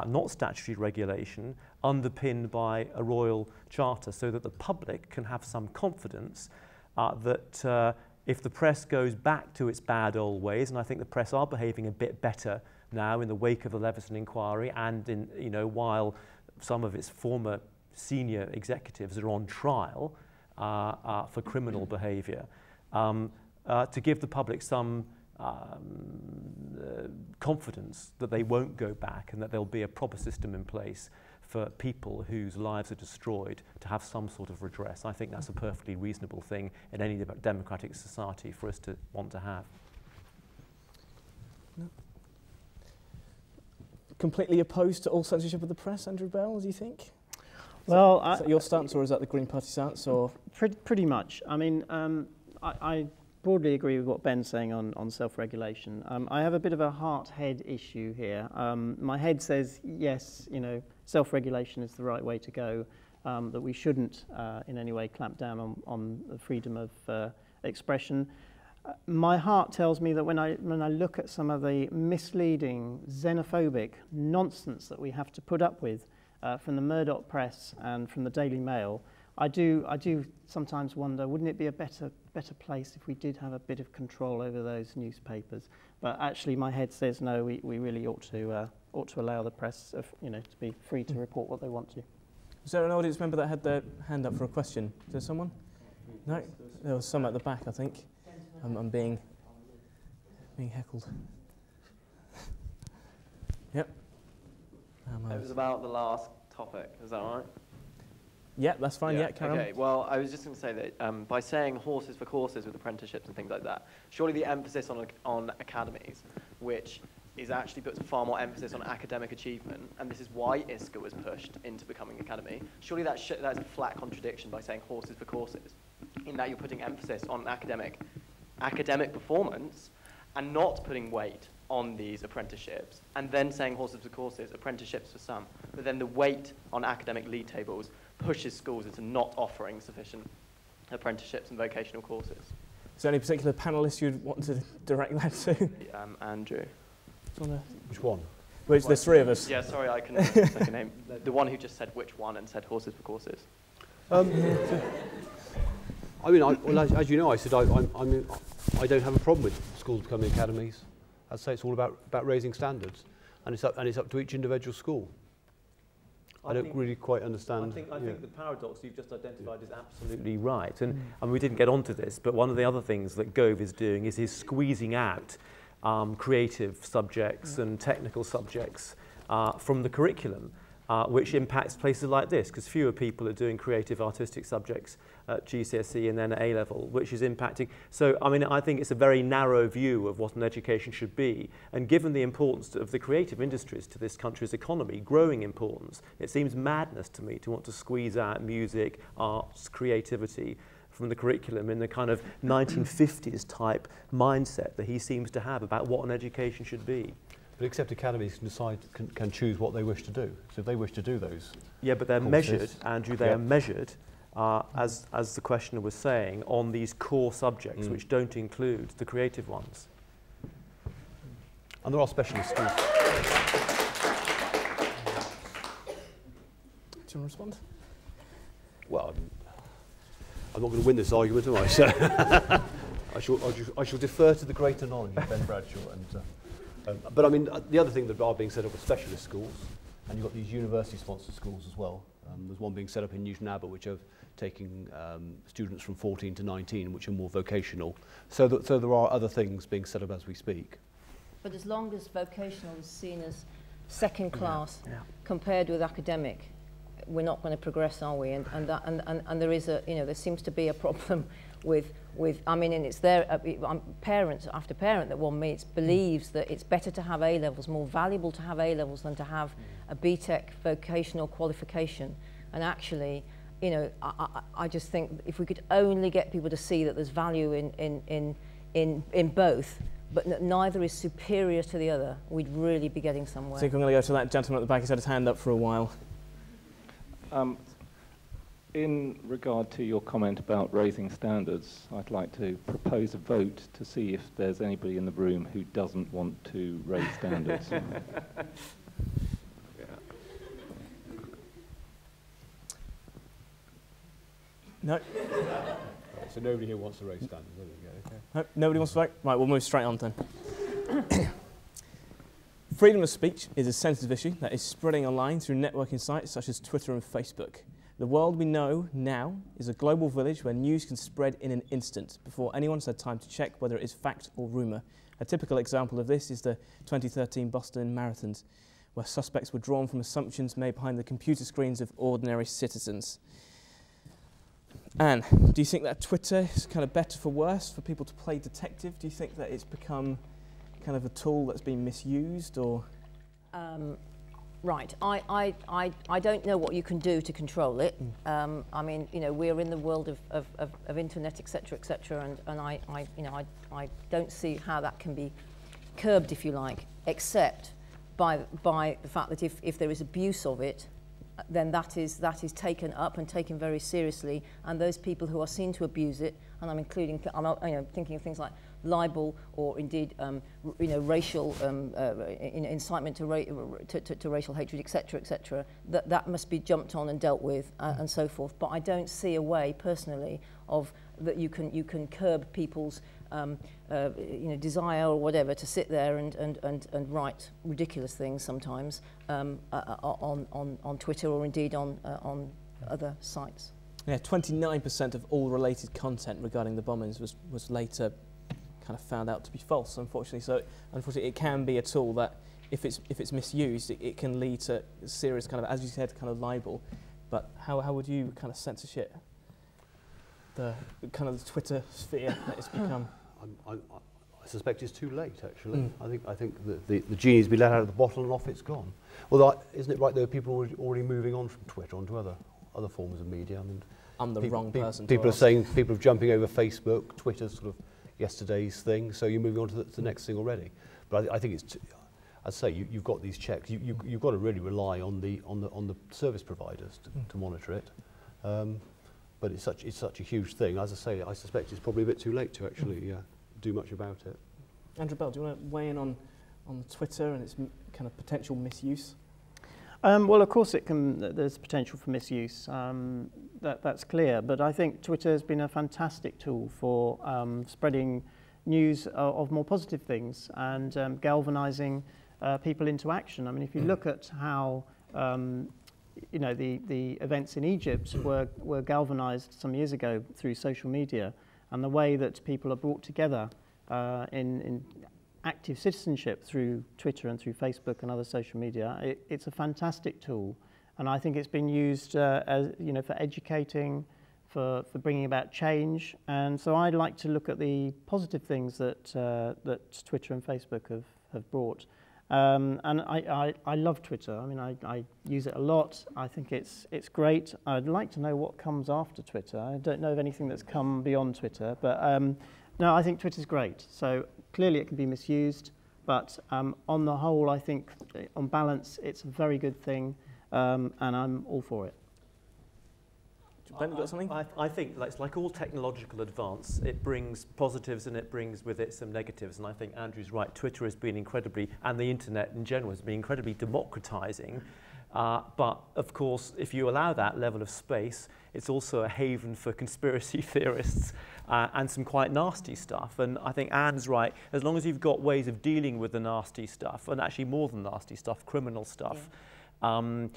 not statutory regulation, underpinned by a royal charter, so that the public can have some confidence that if the press goes back to its bad old ways, and I think the press are behaving a bit better now in the wake of the Leveson inquiry, and in, you know, while some of its former senior executives are on trial for criminal behaviour, to give the public some confidence that they won't go back and that there'll be a proper system in place for people whose lives are destroyed to have some sort of redress. I think that's a perfectly reasonable thing in any democratic society for us to want to have. No. Completely opposed to all censorship of the press, Andrew Bell, do you think? Well, is that your stance, or is that the Green Party stance? Or pretty much. I mean, I broadly agree with what Ben's saying on self-regulation. I have a bit of a heart-head issue here. My head says, yes, you know, self-regulation is the right way to go, that we shouldn't in any way clamp down on the freedom of expression. My heart tells me that when I look at some of the misleading, xenophobic nonsense that we have to put up with from the Murdoch press and from the Daily Mail, I do sometimes wonder, wouldn't it be a better place if we did have a bit of control over those newspapers? But actually, my head says no. We really ought to allow the press, you know, to be free to report what they want to. Is there an audience member that had their hand up for a question? Is there someone? No, there was some at the back, I think. I'm being heckled. Yep. It was about the last topic. Is that all right? Yeah, that's fine. Yeah, carry okay. Well, I was just going to say that by saying horses for courses with apprenticeships and things like that, surely the emphasis on academies, which is actually puts far more emphasis on academic achievement, and this is why ISCA was pushed into becoming academy. Surely that's a flat contradiction by saying horses for courses, in that you're putting emphasis on academic performance and not putting weight on these apprenticeships, and then saying horses for courses, apprenticeships for some, but then the weight on academic league tables pushes schools into not offering sufficient apprenticeships and vocational courses. Is there any particular panellist you'd want to direct that to? Andrew. Which one? Well, there's three of us. Yeah, sorry, I can take a name. The one who just said which one and said horses for courses. I mean, well, as you know, I said I don't have a problem with schools becoming academies. I'd say it's all about raising standards, and it's up to each individual school. I don't really quite understand. I think the paradox you've just identified is absolutely right. And we didn't get onto this, but one of the other things that Gove is doing is he's squeezing out creative subjects and technical subjects from the curriculum, which impacts places like this, because fewer people are doing creative artistic subjects at GCSE and then at A-level, which is impacting. So, I mean, I think it's a very narrow view of what an education should be. And given the importance of the creative industries to this country's economy, growing importance, it seems madness to me to want to squeeze out music, arts, creativity from the curriculum in the kind of 1950s type mindset that he seems to have about what an education should be. But except academies can decide, can choose what they wish to do. So if they wish to do those, yeah, but they're courses, measured, Andrew. They are measured, as the questioner was saying, on these core subjects, which don't include the creative ones. And there are specialist schools. Do you want to respond? Well, I'm not going to win this argument, am I? So I shall defer to the greater knowledge of Ben Bradshaw. But I mean, the other thing that are being set up are specialist schools, and you've got these university-sponsored schools as well. There's one being set up in Newton Abbot, which are taking students from 14 to 19, which are more vocational. So there are other things being set up as we speak. But as long as vocational is seen as second class compared with academic, we're not going to progress, are we? And there is a, there seems to be a problem with I mean, and it's there, parents after parent that one meets believes that it's better to have A-levels, more valuable to have A-levels than to have a BTEC vocational qualification. And actually, I just think if we could only get people to see that there's value in both, but neither is superior to the other, we'd really be getting somewhere. I think I'm going to go to that gentleman at the back who's had his hand up for a while. In regard to your comment about raising standards, I'd like to propose a vote to see if there's anybody in the room who doesn't want to raise standards. No. So nobody here wants to raise standards, there we go. Okay. No, nobody wants to vote? Right, we'll move straight on then. Freedom of speech is a sensitive issue that is spreading online through networking sites such as Twitter and Facebook. The world we know now is a global village where news can spread in an instant before anyone's had time to check whether it is fact or rumour. A typical example of this is the 2013 Boston Marathons, where suspects were drawn from assumptions made behind the computer screens of ordinary citizens. Anne, do you think that Twitter is kind of better for worse for people to play detective? Do you think that it's become kind of a tool that's been misused, or? Right, I don't know what you can do to control it. I mean, we're in the world of internet, etc., and I don't see how that can be curbed, if you like, except by the fact that if there is abuse of it, then that is taken up and taken very seriously, and those people who are seen to abuse it, and I'm thinking of things like libel or indeed racial incitement to racial hatred, etc., that must be jumped on and dealt with and so forth. But I don't see a way personally of that you can curb people's desire or whatever to sit there and write ridiculous things sometimes on Twitter or indeed on other sites. Yeah, 29% of all related content regarding the bombings was later kind of found out to be false, unfortunately. So unfortunately it can be a tool that if it's misused, it can lead to serious kind of, as you said, kind of libel. But how would you kind of censorship the kind of the Twitter sphere that it's become? I suspect it's too late, actually. I think that the genie's been let out of the bottle and off it's gone. Well, isn't it right there are people already moving on from Twitter onto other forms of media? I mean, I'm the wrong person. People are saying people are jumping over Facebook. Twitter's sort of yesterday's thing, so you're moving on to the next thing already. But I think it's, I'd say you've got these checks. You've got to really rely on the service providers to monitor it. But it's such a huge thing. As I say, I suspect it's probably a bit too late to actually do much about it. Andrew Bell, do you want to weigh in on Twitter and its kind of potential misuse? Well, of course there's potential for misuse, that's clear, but I think Twitter has been a fantastic tool for spreading news of more positive things and galvanising people into action. I mean, if you look at how the events in Egypt were galvanised some years ago through social media, and the way that people are brought together in active citizenship through Twitter and through Facebook and other social media, it's a fantastic tool, and I think it's been used for educating, for bringing about change, and so I'd like to look at the positive things that Twitter and Facebook have brought. And I love Twitter. I mean, I use it a lot. I think it's great. I'd like to know what comes after Twitter. I don't know of anything that's come beyond Twitter, but no, I think Twitter's great. So clearly it can be misused, But on the whole, I think on balance, it's a very good thing, and I'm all for it. Ben, you got something? I think it's like all technological advance, it brings positives and it brings with it some negatives. And I think Andrew's right. Twitter has been incredibly, and the internet in general has been incredibly democratizing. But of course, if you allow that level of space, it's also a haven for conspiracy theorists and some quite nasty stuff. And I think Anne's right. As long as you've got ways of dealing with the nasty stuff, and actually more than nasty stuff, criminal stuff. Yeah.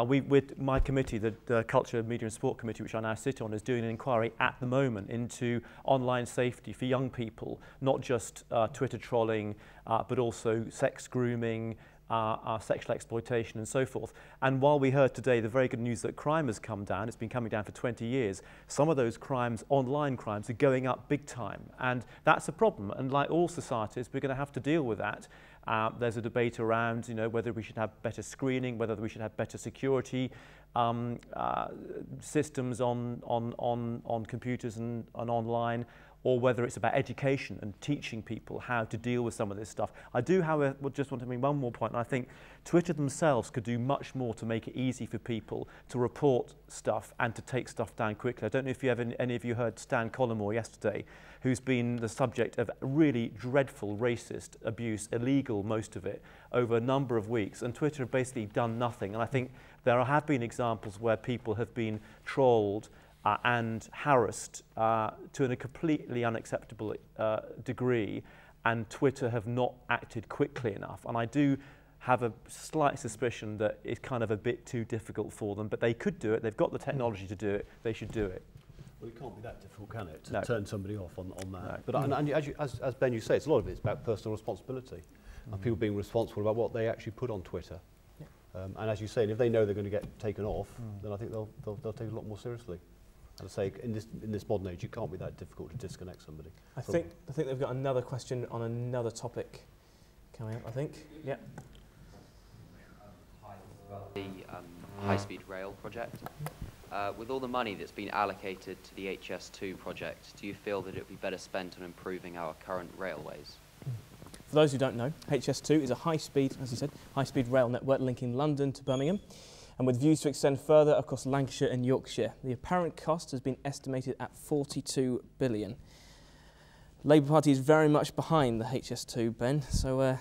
With my committee, the Culture, Media and Sport Committee, which I now sit on, is doing an inquiry at the moment into online safety for young people, not just Twitter trolling, but also sex grooming, sexual exploitation and so forth. And while we heard today the very good news that crime has come down, it's been coming down for 20 years, some of those crimes, online crimes, are going up big time. And that's a problem. And like all societies, we're going to have to deal with that. There's a debate around, whether we should have better screening, whether we should have better security systems on computers and online, or whether it's about education and teaching people how to deal with some of this stuff. I do, however, just want to make one more point. And I think Twitter themselves could do much more to make it easy for people to report stuff and to take stuff down quickly. I don't know if any of you heard Stan Collymore yesterday, who's been the subject of really dreadful racist abuse, illegal most of it, over a number of weeks. And Twitter have basically done nothing. And I think there have been examples where people have been trolled and harassed to a completely unacceptable degree, and Twitter have not acted quickly enough. And I do have a slight suspicion that it's kind of a bit too difficult for them, but they could do it. They've got the technology to do it. They should do it. Well, it can't be that difficult, can it, to No. turn somebody off on that? No. But and as Ben, you say, it's a lot of it's about personal responsibility and people being responsible about what they actually put on Twitter. And as you say, if they know they're going to get taken off, then I think they'll take it a lot more seriously. And I say, in this modern age, it can't be that difficult to disconnect somebody. I think they've got another question on another topic coming up, I think. Yeah. The high-speed rail project. With all the money that's been allocated to the HS2 project, do you feel that it would be better spent on improving our current railways? For those who don't know, HS2 is a high-speed, as you said, high-speed rail network linking London to Birmingham, and with views to extend further across Lancashire and Yorkshire. The apparent cost has been estimated at 42 billion. Labour Party is very much behind the HS2, Ben, so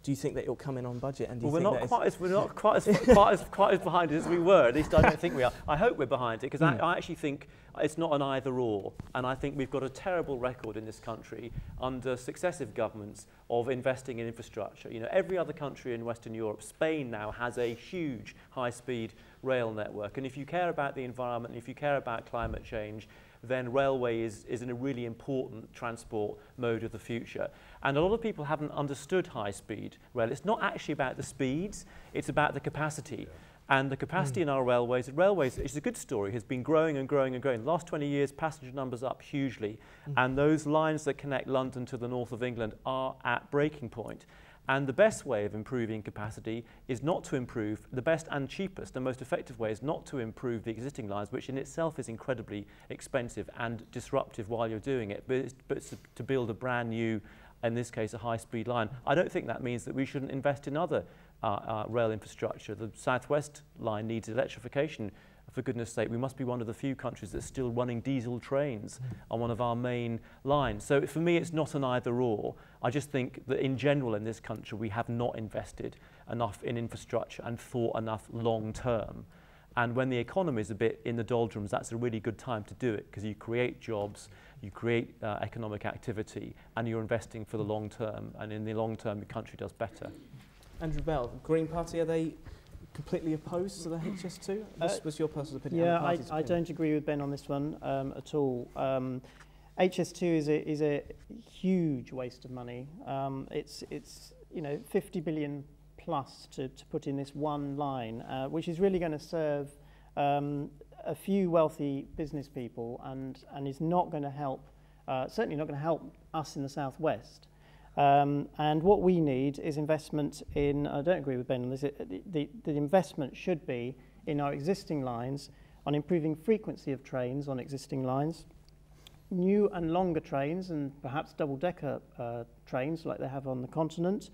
do you think that it'll come in on budget? And do you Well, think we're not quite as behind it as we were. At least I don't think we are. I hope we're behind it, because I actually think it's not an either-or. And I think we've got a terrible record in this country under successive governments of investing in infrastructure. Every other country in Western Europe, Spain now has a huge high-speed rail network. And if you care about the environment, and if you care about climate change, then railway is a really important transport mode of the future. And a lot of people haven't understood high-speed rail. It's not actually about the speeds, it's about the capacity. And the capacity in our railways, it's a good story, has been growing and growing and growing. The last 20 years, passenger numbers up hugely. And those lines that connect London to the north of England are at breaking point. And the best way of improving capacity is not to improve, the best and cheapest and most effective way is not to improve the existing lines, which in itself is incredibly expensive and disruptive while you're doing it, but it's to build a brand new, in this case, a high-speed line. I don't think that means that we shouldn't invest in other rail infrastructure. The Southwest line needs electrification. For goodness sake, we must be one of the few countries that's still running diesel trains on one of our main lines. So for me, it's not an either-or. I just think that in general in this country, we have not invested enough in infrastructure and thought enough long-term. And when the economy is a bit in the doldrums, that's a really good time to do it, because you create jobs, you create economic activity, and you're investing for the long term. And in the long term, the country does better. Andrew Bell, Green Party, are they completely opposed to the HS2? What's your personal opinion? Yeah, I don't agree with Ben on this one at all. HS2 is a huge waste of money. It's 50 billion plus to put in this one line, which is really going to serve a few wealthy business people and is not going to help, certainly not going to help us in the southwest. And what we need is investment in, I don't agree with Ben on this, the investment should be in our existing lines on improving frequency of trains on existing lines, new and longer trains and perhaps double-decker trains like they have on the continent,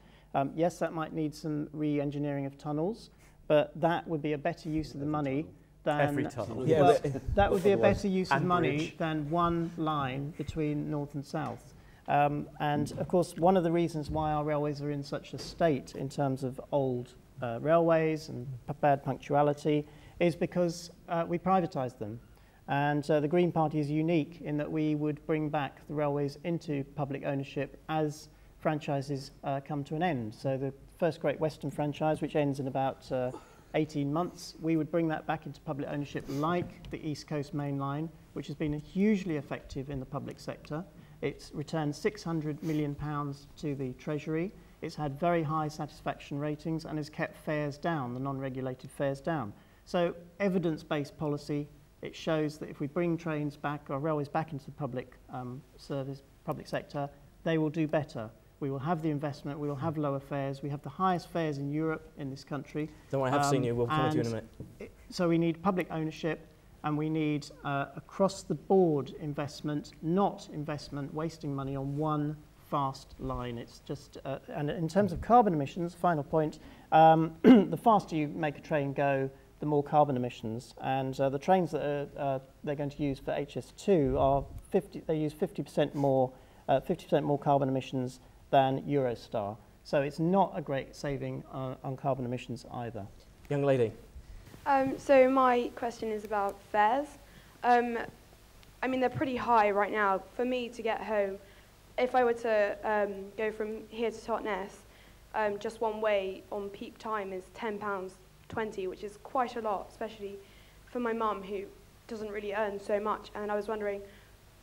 Yes, that might need some re-engineering of tunnels, but that would be a better use of the money than... Every tunnel. Yeah, well, that would be a better use of And money bridge. than one line between north and south. And of course, one of the reasons why our railways are in such a state in terms of old railways and bad punctuality is because we privatised them. And the Green Party is unique in that we would bring back the railways into public ownership as franchises come to an end. So the first Great Western franchise, which ends in about 18 months, we would bring that back into public ownership like the East Coast Main Line, which has been hugely effective in the public sector. It's returned £600 million to the Treasury. It's had very high satisfaction ratings and has kept fares down, the non-regulated fares down. So evidence-based policy, it shows that if we bring trains back or railways back into the public service, public sector, they will do better. We will have the investment, we will have lower fares, we have the highest fares in Europe in this country. Don't worry, I have seen you, we'll come to you in a minute. So we need public ownership and we need across-the-board investment, not investment wasting money on one fast line. It's just, and in terms of carbon emissions, final point, the faster you make a train go, the more carbon emissions. And the trains that they're going to use for HS2 are they use 50% more carbon emissions than Eurostar. So it's not a great saving on carbon emissions either. Young lady. So my question is about fares. I mean, they're pretty high right now. For me to get home, if I were to go from here to Totnes, just one way on peak time is £10.20, which is quite a lot, especially for my mum who doesn't really earn so much. And I was wondering,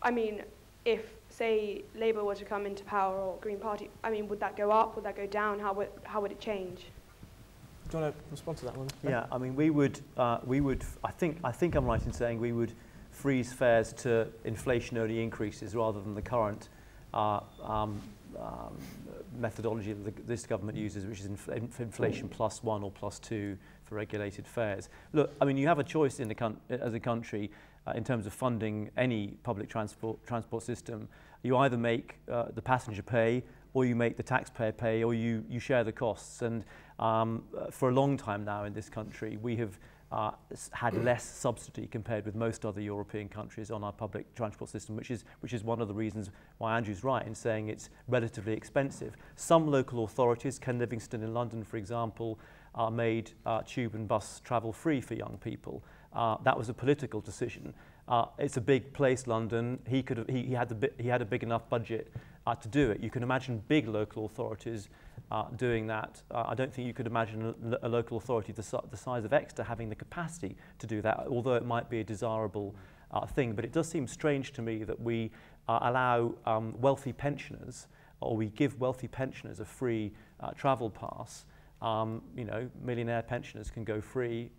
I mean, if, say, Labour were to come into power or Green Party, I mean, would that go up? Would that go down? How would it change? Do you want to respond to that one? Yeah, I mean, we would. I think I'm right in saying we would freeze fares to inflation-only increases rather than the current methodology that this government uses, which is inflation +1 or +2 for regulated fares. Look, I mean, you have a choice in as a country in terms of funding any public transport system. You either make the passenger pay, or you make the taxpayer pay, or you share the costs. And for a long time now in this country, we have had less subsidy compared with most other European countries on our public transport system, which is one of the reasons why Andrew's right in saying it's relatively expensive. Some local authorities, Ken Livingstone in London, for example, made tube and bus travel free for young people. That was a political decision. It's a big place, London. He had a big enough budget to do it. You can imagine big local authorities doing that. I don't think you could imagine a local authority the size of Exeter having the capacity to do that, although it might be a desirable thing. But it does seem strange to me that we allow wealthy pensioners, or we give wealthy pensioners a free travel pass. You know, millionaire pensioners can go free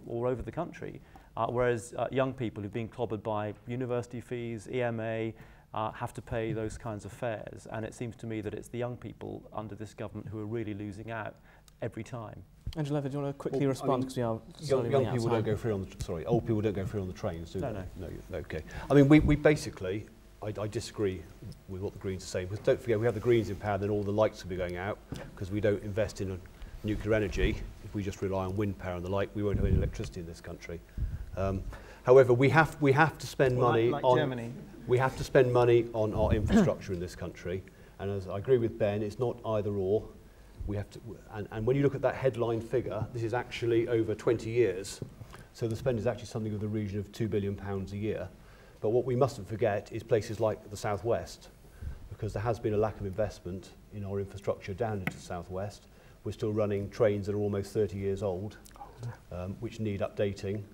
all over the country, whereas young people who've been clobbered by university fees, EMA, have to pay those kinds of fares. And it seems to me that it's the young people under this government who are really losing out every time. Angela Levitt, do you want to quickly respond, because we are young people don't go free on the old people don't go free on the trains, do they? No. Okay. I mean, we basically, I disagree with what the Greens are saying, because don't forget we have the Greens in power, then all the lights will be going out because we don't invest in nuclear energy. If we just rely on wind power and the like, we won't have any electricity in this country. However, we have to spend money like on Germany. We have to spend money on our infrastructure in this country, and as I agree with Ben, it's not either or. We have to, and when you look at that headline figure, this is actually over 20 years, so the spend is actually something of the region of £2 billion a year. But what we mustn't forget is places like the southwest, because there has been a lack of investment in our infrastructure down into the southwest. We're still running trains that are almost 30 years old, which need updating.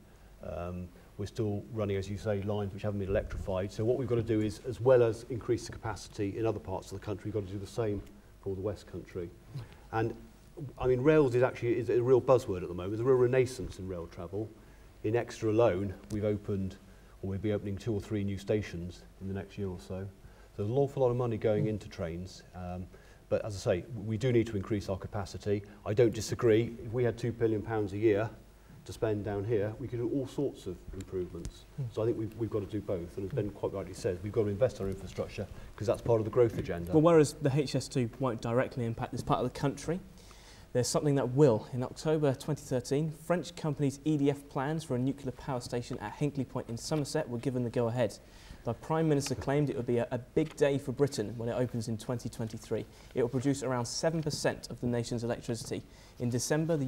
We're still running, as you say, lines which haven't been electrified. So what we've got to do is, as well as increase the capacity in other parts of the country, we've got to do the same for the West Country. And I mean, rails is a real buzzword at the moment. There's a real renaissance in rail travel. In Exeter alone, we've opened, or we'll be opening 2 or 3 new stations in the next year or so. So there's an awful lot of money going into trains. But as I say, we do need to increase our capacity. I don't disagree. If we had £2 billion a year, to spend down here, we could do all sorts of improvements. So I think we've got to do both. And as Ben quite rightly says, we've got to invest in our infrastructure because that's part of the growth agenda. Well, whereas the HS2 won't directly impact this part of the country, there's something that will. In October 2013, French company's EDF plans for a nuclear power station at Hinkley Point in Somerset were given the go-ahead. The Prime Minister claimed it would be a big day for Britain when it opens in 2023. It will produce around 7% of the nation's electricity. In December, the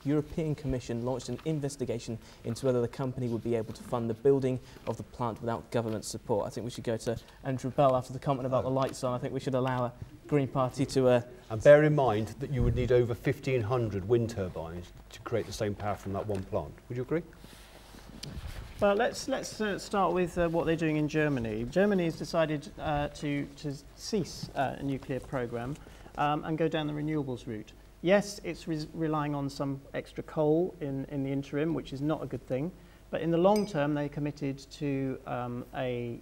European Commission launched an investigation into whether the company would be able to fund the building of the plant without government support. I think we should go to Andrew Bell after the comment about the lights on. I think we should allow a Green Party to... And bear in mind that you would need over 1,500 wind turbines to create the same power from that one plant. Would you agree? Well, let's start with what they're doing in Germany. Germany has decided to cease a nuclear programme and go down the renewables route. Yes, it's relying on some extra coal in the interim, which is not a good thing. But in the long term, they committed to a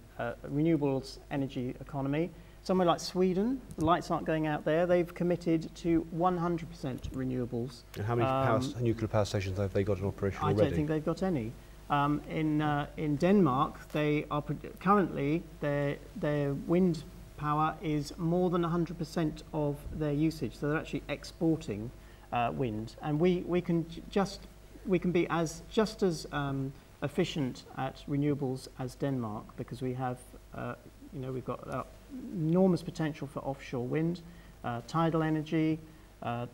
renewables energy economy. Somewhere like Sweden, the lights aren't going out there. They've committed to 100% renewables. And how many nuclear power stations have they got in operation already? I don't think they've got any. In Denmark, they are currently their wind power is more than 100% of their usage. So they're actually exporting wind, and we can be just as efficient at renewables as Denmark, because we have we've got enormous potential for offshore wind, tidal energy,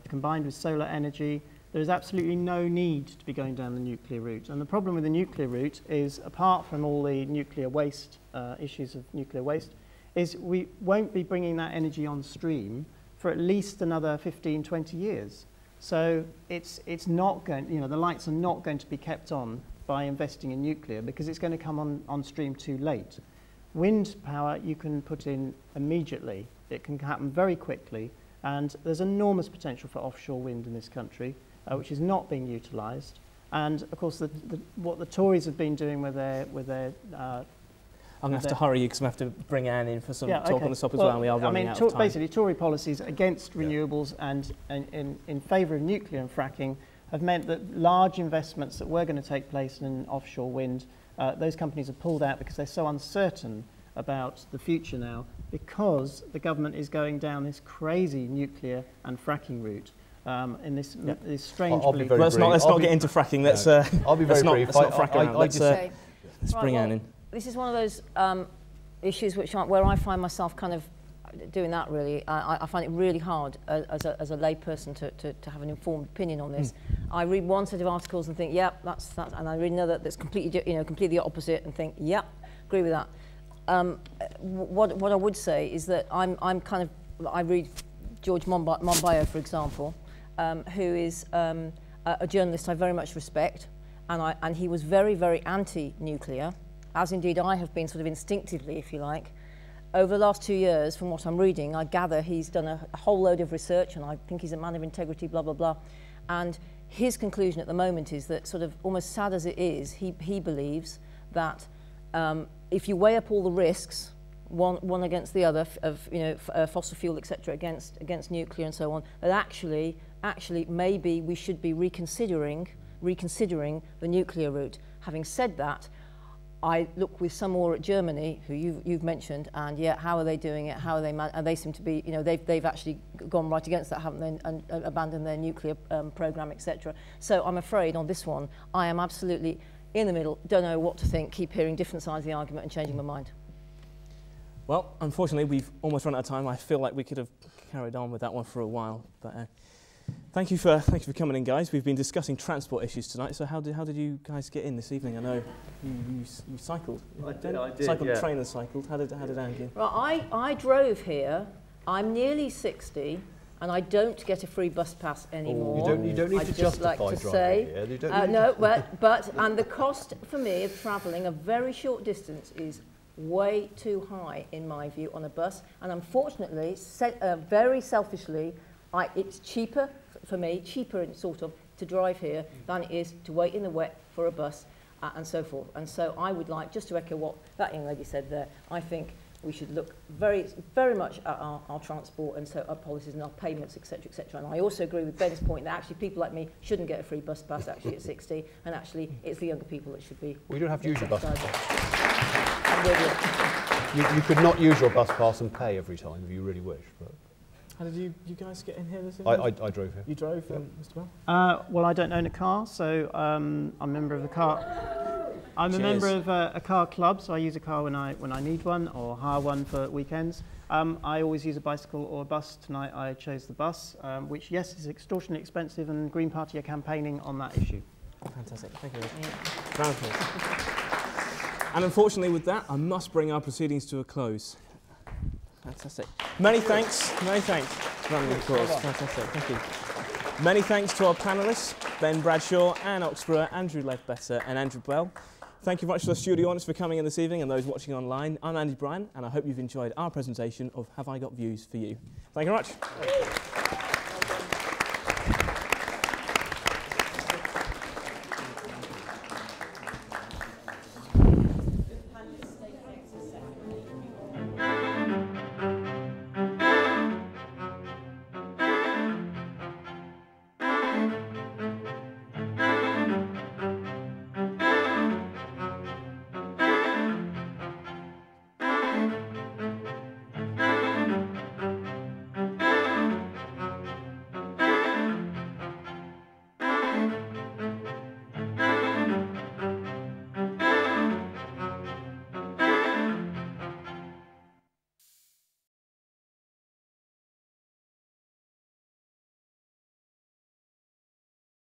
combined with solar energy. There's absolutely no need to be going down the nuclear route. And the problem with the nuclear route is, apart from all the nuclear waste, issues of nuclear waste, is we won't be bringing that energy on stream for at least another 15, 20 years. So it's not going, the lights are not going to be kept on by investing in nuclear, because it's going to come on stream too late. Wind power you can put in immediately. It can happen very quickly, and there's enormous potential for offshore wind in this country, which is not being utilised. And of course, what the Tories have been doing with their I'm going to have to hurry you because we have to bring Anne in for some talk on the top as well, and we are running out of time. Basically, Tory policies against renewables and in favour of nuclear and fracking have meant that large investments that were going to take place in offshore wind, those companies have pulled out because they're so uncertain about the future now, because the government is going down this crazy nuclear and fracking route. In this strange belief. Let's not get into fracking. I'll be very brief. Let's not frack around. Let's bring Anne in. This is one of those issues where I find myself kind of doing that, really. I find it really hard as a layperson to have an informed opinion on this. I read one set of articles and think, yep, that's, and I read another that's completely opposite and think, yep, agree with that. What I would say is that I read George Monbiot, for example, who is a journalist I very much respect, and he was very, very anti-nuclear, as indeed I have been sort of instinctively, if you like. Over the last 2 years, from what I'm reading, I gather he's done a whole load of research, and I think he's a man of integrity, blah, blah, blah. And his conclusion at the moment is that, sort of almost sad as it is, he believes that if you weigh up all the risks, one against the other, of fossil fuel, etc., against nuclear and so on, that actually maybe we should be reconsidering the nuclear route. Having said that, I look with some awe at Germany, who you've mentioned, and yeah, how are they doing it? How are they? And they seem to be, they've actually gone right against that, haven't they? And abandoned their nuclear program, etc. So I'm afraid on this one, I am absolutely in the middle. Don't know what to think. Keep hearing different sides of the argument and changing my mind. Well, unfortunately, we've almost run out of time. I feel like we could have carried on with that one for a while, but thank you for coming in, guys. We've been discussing transport issues tonight. So how did you guys get in this evening? I know you cycled. I did. Cycled, yeah. train and cycled. How did Anne get in? Well, I drove here. I'm nearly 60, and I don't get a free bus pass anymore. You don't need to justify like to driving say. here. You don't No, but and the cost for me of travelling a very short distance is way too high in my view on a bus, and unfortunately, very selfishly, it's cheaper for me, sort of, to drive here than it is to wait in the wet for a bus and so forth. And so I would like, just to echo what that young lady said there, I think we should look very, very much at our transport and so our policies and our payments, etc., etc. And I also agree with Ben's point that actually people like me shouldn't get a free bus pass actually at 60, and actually it's the younger people that should be. We don't have to use your bus pass. I'm with you. You could not use your bus pass and pay every time if you really wish. But How did you guys get in here this evening? I drove here. You drove, Mr. Bell? Well, I don't own a car, so I'm a member of a car. I'm a member of a car club, so I use a car when I need one or hire one for weekends. I always use a bicycle or a bus. Tonight I chose the bus, which, yes, is extortionately expensive, and Green Party are campaigning on that issue. Fantastic. Thank you. Round of applause. And unfortunately with that, I must bring our proceedings to a close. Fantastic. Many thanks. Many thanks. Round of applause. Fantastic. Thank you. Many thanks to our panellists, Ben Bradshaw, Anne Oxborough, Andrew Ledbetter and Andrew Bell. Thank you very much to the studio audience for coming in this evening and those watching online. I'm Andy Bryan, and I hope you've enjoyed our presentation of Have I Got Views for You. Thank you very much.